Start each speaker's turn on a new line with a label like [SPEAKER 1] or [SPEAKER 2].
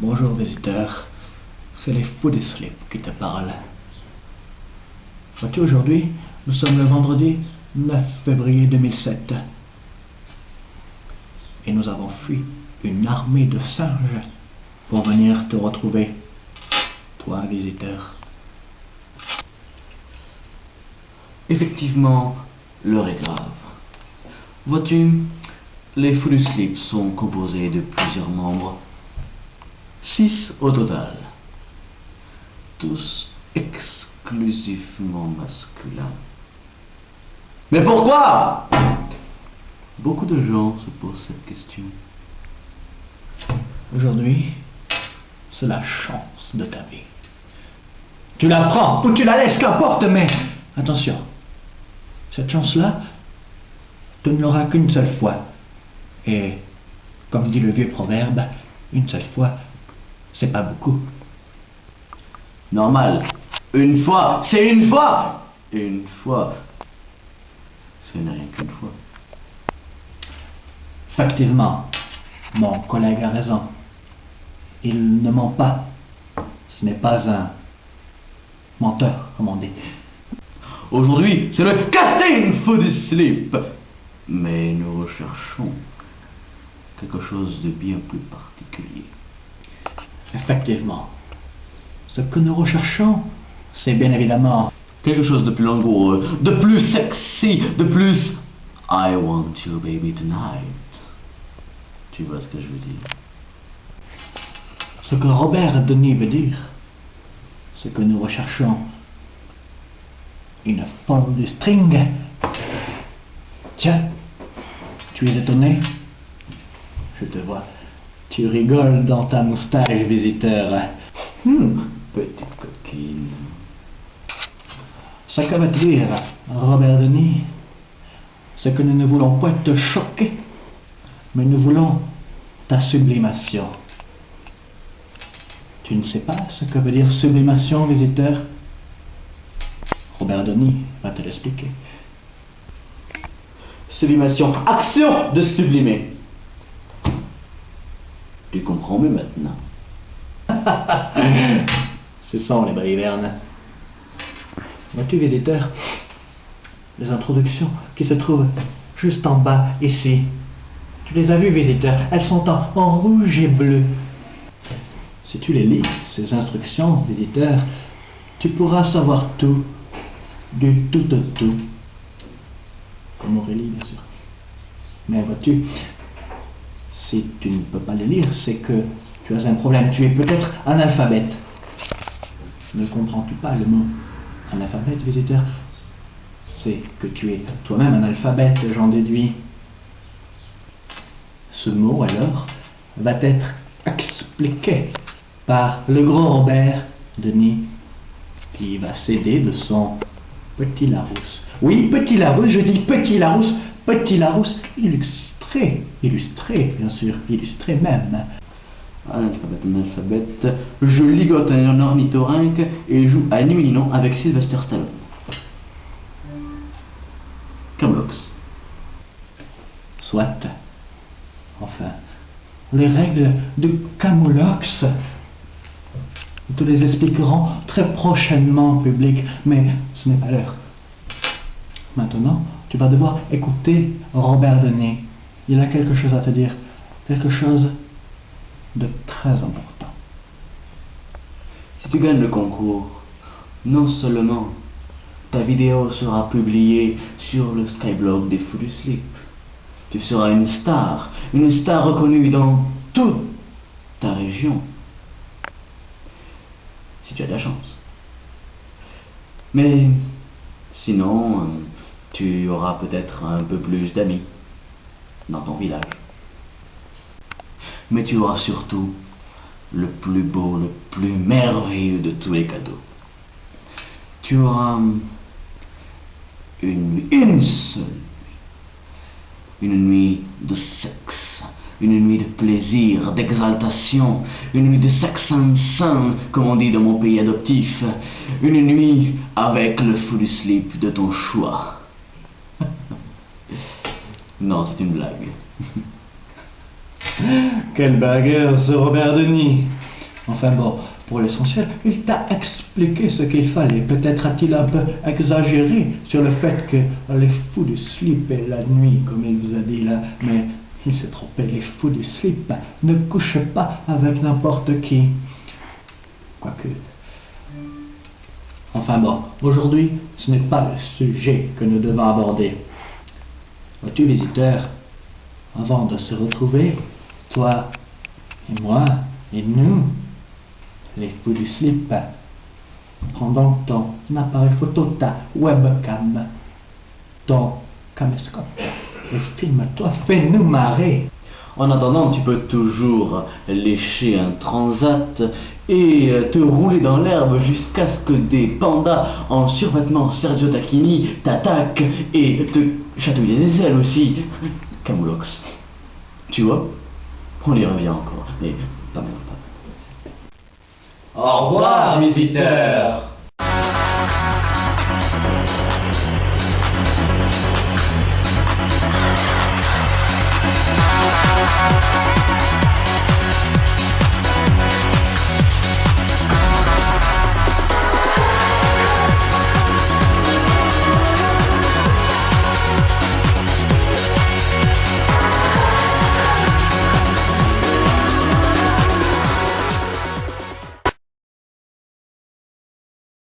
[SPEAKER 1] Bonjour visiteur, c'est les fous du slip qui te parlent. Vois-tu, aujourd'hui, nous sommes le vendredi 9 février 2007 et nous avons fui une armée de singes pour venir te retrouver, toi visiteur.
[SPEAKER 2] Effectivement, l'heure est grave. Vois-tu, les fous du slip sont composés de plusieurs membres. 6 au total. Tous exclusivement masculins. Mais pourquoi? Beaucoup de gens se posent cette question.
[SPEAKER 1] Aujourd'hui, c'est la chance de ta vie. Tu la prends ou tu la laisses, qu'importe, mais attention, cette chance-là, tu ne l'auras qu'une seule fois. Et, comme dit le vieux proverbe, une seule fois, c'est pas beaucoup.
[SPEAKER 2] Normal. Une fois, c'est une fois. Une fois, ce n'est rien qu'une fois.
[SPEAKER 1] Effectivement, mon collègue a raison. Il ne ment pas. Ce n'est pas un menteur, comme on dit.
[SPEAKER 2] Aujourd'hui, c'est le casting fou du slip. Mais nous recherchons quelque chose de bien plus particulier.
[SPEAKER 1] Effectivement. Ce que nous recherchons, c'est bien évidemment
[SPEAKER 2] Quelque chose de plus langoureux, de plus sexy, de plus I want you baby tonight. Tu vois ce que je veux dire?
[SPEAKER 1] ce que Robert Denis veut dire. Ce que nous recherchons. Une folle du string. Tiens, tu es étonné? Je te vois. Tu rigoles dans ta moustache, visiteur.
[SPEAKER 2] Petite coquine.
[SPEAKER 1] Ce que veut dire Robert Denis, c'est que nous ne voulons pas te choquer, mais nous voulons ta sublimation. Tu ne sais pas ce que veut dire sublimation, visiteur? Robert Denis va te l'expliquer.
[SPEAKER 2] Sublimation, action de sublimer. Tu comprends mieux maintenant.
[SPEAKER 1] Ce sont les balivernes. Vois-tu, visiteur, les introductions qui se trouvent juste en bas, ici. Tu les as vues, visiteur? Elles sont en rouge et bleu. Si tu les lis, ces instructions, visiteur, tu pourras savoir tout, du tout au tout. Comme Aurélie, bien sûr. Mais vois-tu, si tu ne peux pas les lire, c'est que tu as un problème. Tu es peut-être analphabète. Ne comprends-tu pas le mot analphabète, visiteur? C'est que tu es toi-même analphabète, j'en déduis. Ce mot, alors, va être expliqué par le gros Robert Denis, qui va s'aider de son petit Larousse. Oui, petit Larousse, je dis petit Larousse illustré, bien sûr, illustré même.
[SPEAKER 2] Analphabète, je ligote un ornithorynque et joue à nuit et non avec Sylvester Stallone. Camlox.
[SPEAKER 1] Soit. Enfin, les règles du Camoulox. Nous te les expliquerons très prochainement, public, mais ce n'est pas l'heure. Maintenant, tu vas devoir écouter Robert Denis. Il a quelque chose à te dire, quelque chose de très important.
[SPEAKER 2] Si tu gagnes le concours, non seulement ta vidéo sera publiée sur le Skyblog des Fous du Slip, tu seras une star reconnue dans toute ta région. Si tu as de la chance. Mais sinon, tu auras peut-être un peu plus d'amis dans ton village. Mais tu auras surtout le plus beau, le plus merveilleux de tous les cadeaux. Tu auras une seule nuit. Une nuit de sexe, une nuit de plaisir, d'exaltation, une nuit de sexe sain, comme on dit dans mon pays adoptif. Une nuit avec le fou du slip de ton choix. Non, c'est une blague.
[SPEAKER 1] Quel bagueur, ce Robert Denis! Enfin bon, pour l'essentiel, il t'a expliqué ce qu'il fallait. Peut-être a-t-il un peu exagéré sur le fait que les fous du slip et la nuit, comme il vous a dit là, mais il s'est trompé, les fous du slip ne couchent pas avec n'importe qui. Quoique... Enfin bon, aujourd'hui, ce n'est pas le sujet que nous devons aborder. Vois-tu, visiteur, avant de se retrouver, toi et moi et nous, les fous du slip, prends donc ton appareil photo, ta webcam, ton caméscope, et filme-toi, fais-nous marrer.
[SPEAKER 2] En attendant, tu peux toujours lécher un transat et te rouler dans l'herbe jusqu'à ce que des pandas en survêtement Sergio Tacchini t'attaquent et te chatouillent les ailes aussi. Camoulox. Tu vois? On y revient encore, mais pas mal.
[SPEAKER 1] Au revoir, visiteur.